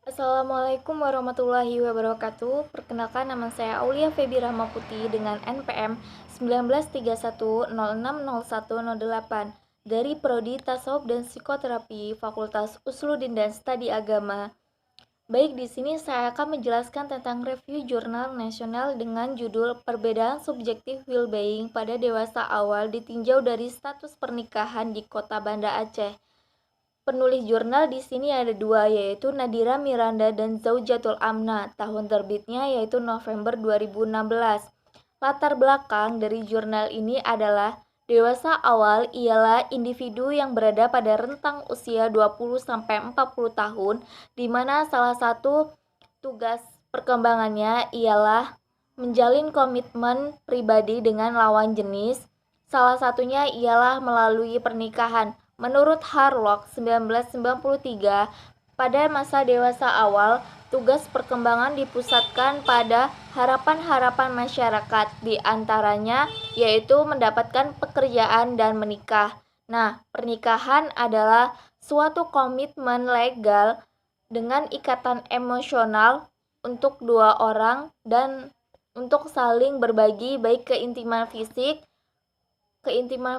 Assalamualaikum warahmatullahi wabarakatuh. Perkenalkan, nama saya Aulia Febi Rahmaputi dengan NPM 1931060108 dari Prodi Tasawuf dan Psikoterapi Fakultas Usuluddin dan Studi Agama. Baik, di sini saya akan menjelaskan tentang review jurnal nasional dengan judul Perbedaan Subjektif Well-being pada Dewasa Awal ditinjau dari status pernikahan di Kota Banda Aceh. Penulis jurnal di sini ada dua, yaitu Nadira Miranda dan Zaujatul Amna. Tahun terbitnya yaitu November 2016. Latar belakang dari jurnal ini adalah dewasa awal ialah individu yang berada pada rentang usia 20-40 tahun, di mana salah satu tugas perkembangannya ialah menjalin komitmen pribadi dengan lawan jenis. Salah satunya ialah melalui pernikahan. Menurut Harlock 1993, pada masa dewasa awal, tugas perkembangan dipusatkan pada harapan-harapan masyarakat, di antaranya yaitu mendapatkan pekerjaan dan menikah. Nah, pernikahan adalah suatu komitmen legal dengan ikatan emosional untuk dua orang dan untuk saling berbagi baik keintiman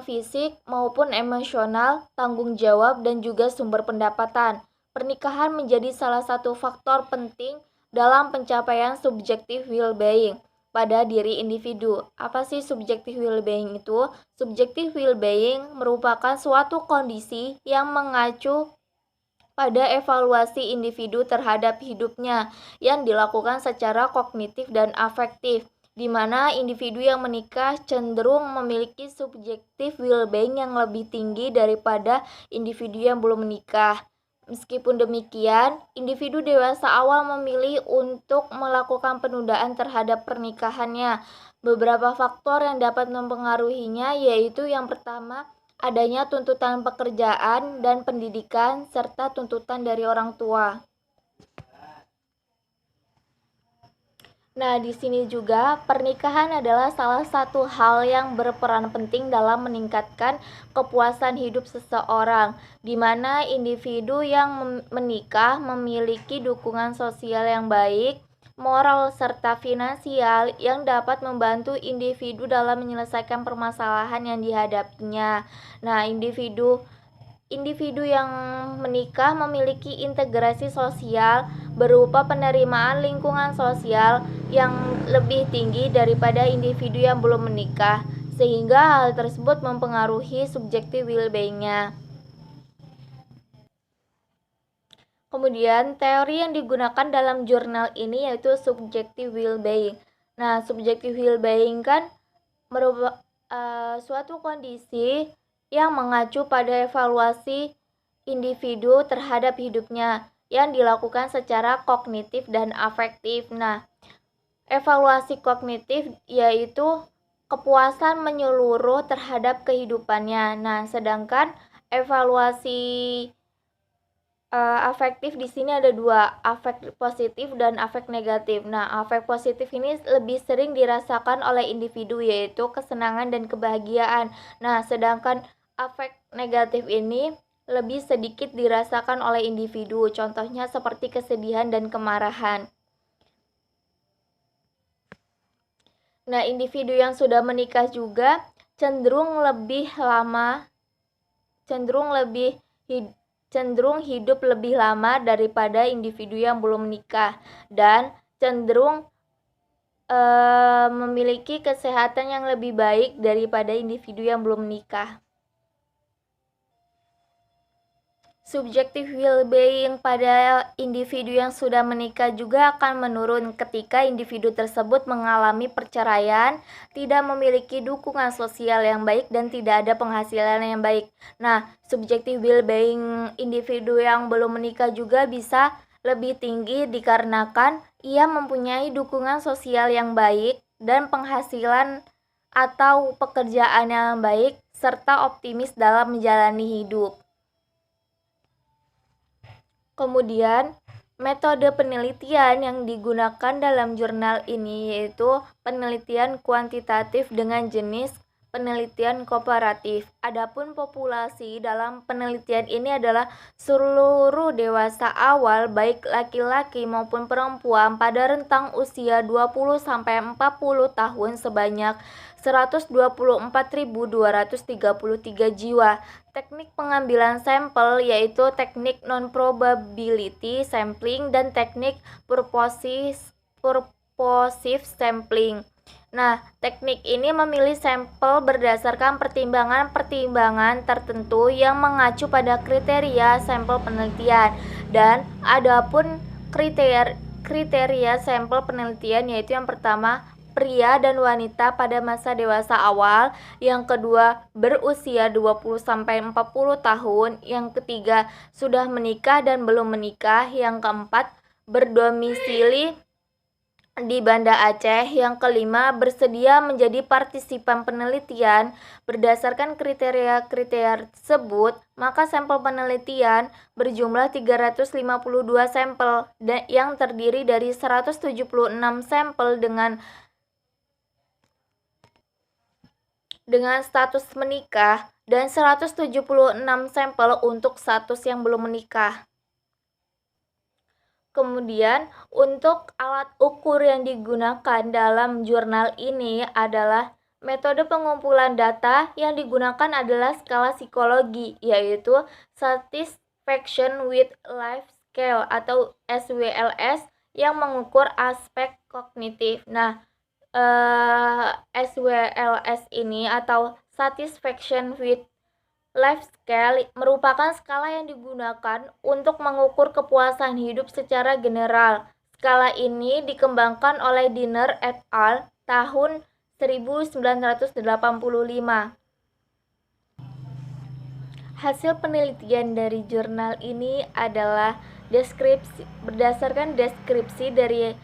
fisik maupun emosional, tanggung jawab, dan juga sumber pendapatan. Pernikahan menjadi salah satu faktor penting dalam pencapaian subjektif well-being pada diri individu. Apa sih subjektif well-being itu? Subjektif well-being merupakan suatu kondisi yang mengacu pada evaluasi individu terhadap hidupnya yang dilakukan secara kognitif dan afektif, di mana individu yang menikah cenderung memiliki subjektif well-being yang lebih tinggi daripada individu yang belum menikah. Meskipun demikian, individu dewasa awal memilih untuk melakukan penundaan terhadap pernikahannya. Beberapa faktor yang dapat mempengaruhinya yaitu yang pertama, adanya tuntutan pekerjaan dan pendidikan serta tuntutan dari orang tua. Nah, di sini juga pernikahan adalah salah satu hal yang berperan penting dalam meningkatkan kepuasan hidup seseorang, di mana individu yang menikah memiliki dukungan sosial yang baik, moral serta finansial yang dapat membantu individu dalam menyelesaikan permasalahan yang dihadapinya. Nah, individu yang menikah memiliki integrasi sosial berupa penerimaan lingkungan sosial yang lebih tinggi daripada individu yang belum menikah, sehingga hal tersebut mempengaruhi subjektif well-being-nya. Kemudian, teori yang digunakan dalam jurnal ini yaitu subjektif well-being. Nah, subjektif well-being kan merupakan suatu kondisi yang mengacu pada evaluasi individu terhadap hidupnya yang dilakukan secara kognitif dan afektif. Nah, evaluasi kognitif yaitu kepuasan menyeluruh terhadap kehidupannya. Nah, sedangkan evaluasi afektif di sini ada dua, afek positif dan afek negatif. Nah, afek positif ini lebih sering dirasakan oleh individu yaitu kesenangan dan kebahagiaan. Nah, sedangkan afek negatif ini lebih sedikit dirasakan oleh individu. Contohnya seperti kesedihan dan kemarahan. Nah, individu yang sudah menikah juga cenderung hidup lebih lama daripada individu yang belum menikah dan cenderung memiliki kesehatan yang lebih baik daripada individu yang belum menikah. Subjektif well-being pada individu yang sudah menikah juga akan menurun ketika individu tersebut mengalami perceraian, tidak memiliki dukungan sosial yang baik, dan tidak ada penghasilan yang baik. Nah, subjektif well-being individu yang belum menikah juga bisa lebih tinggi dikarenakan ia mempunyai dukungan sosial yang baik dan penghasilan atau pekerjaan yang baik, serta optimis dalam menjalani hidup. Kemudian, metode penelitian yang digunakan dalam jurnal ini yaitu penelitian kuantitatif dengan jenis penelitian komparatif. Adapun populasi dalam penelitian ini adalah seluruh dewasa awal baik laki-laki maupun perempuan pada rentang usia 20-40 tahun sebanyak 124.233 jiwa. Teknik pengambilan sampel yaitu teknik non-probability sampling dan teknik purposive sampling. Nah, teknik ini memilih sampel berdasarkan pertimbangan-pertimbangan tertentu yang mengacu pada kriteria sampel penelitian. Dan adapun kriteria sampel penelitian yaitu yang pertama, pria dan wanita pada masa dewasa awal, yang kedua berusia 20-40 tahun, yang ketiga sudah menikah dan belum menikah, yang keempat berdomisili di Banda Aceh, yang kelima bersedia menjadi partisipan penelitian. Berdasarkan kriteria-kriteria tersebut, maka sampel penelitian berjumlah 352 sampel yang terdiri dari 176 sampel dengan status menikah dan 176 sampel untuk status yang belum menikah. Kemudian, untuk alat ukur yang digunakan dalam jurnal ini adalah metode pengumpulan data yang digunakan adalah skala psikologi, yaitu Satisfaction with Life Scale atau SWLS yang mengukur aspek kognitif. Nah, SWLS ini atau Satisfaction with Life Scale merupakan skala yang digunakan untuk mengukur kepuasan hidup secara general. Skala ini dikembangkan oleh Dinner et al. Tahun 1985. Hasil penelitian dari jurnal ini adalah berdasarkan deskripsi dari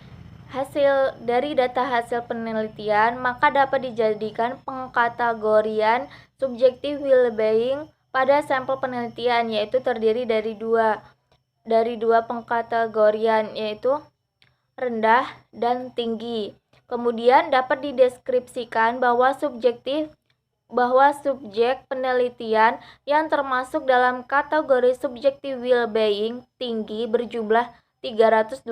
data hasil penelitian, maka dapat dijadikan pengkategorian subjektif well-being pada sampel penelitian, yaitu terdiri dari dua pengkategorian, yaitu rendah dan tinggi. Kemudian dapat dideskripsikan bahwa subjek penelitian yang termasuk dalam kategori subjektif well-being tinggi berjumlah 323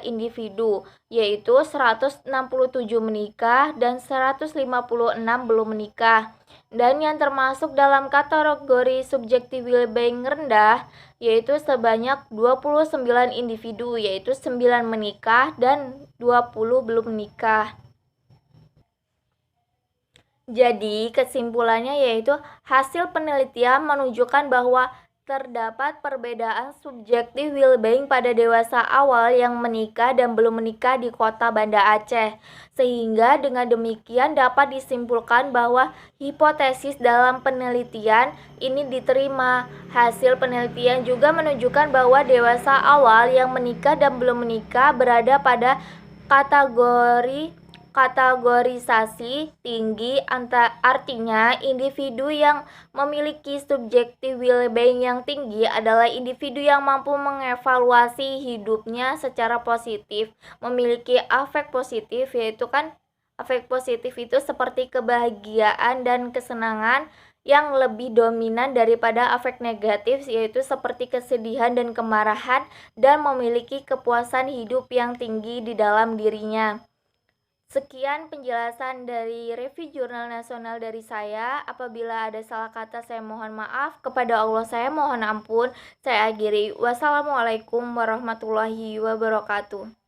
individu, yaitu 167 menikah dan 156 belum menikah. Dan yang termasuk dalam kategori subjektif well-being rendah yaitu sebanyak 29 individu, yaitu 9 menikah dan 20 belum menikah. Jadi kesimpulannya yaitu hasil penelitian menunjukkan bahwa terdapat perbedaan subjektif well-being pada dewasa awal yang menikah dan belum menikah di kota Banda Aceh. Sehingga dengan demikian dapat disimpulkan bahwa hipotesis dalam penelitian ini diterima. Hasil penelitian juga menunjukkan bahwa dewasa awal yang menikah dan belum menikah berada pada kategorisasi tinggi, artinya individu yang memiliki subjektif well-being yang tinggi adalah individu yang mampu mengevaluasi hidupnya secara positif, memiliki afek positif, yaitu afek positif itu seperti kebahagiaan dan kesenangan yang lebih dominan daripada afek negatif, yaitu seperti kesedihan dan kemarahan, dan memiliki kepuasan hidup yang tinggi di dalam dirinya. Sekian penjelasan dari review jurnal nasional dari saya. Apabila ada salah kata saya mohon maaf. Kepada Allah saya mohon ampun. Saya akhiri. Wassalamualaikum warahmatullahi wabarakatuh.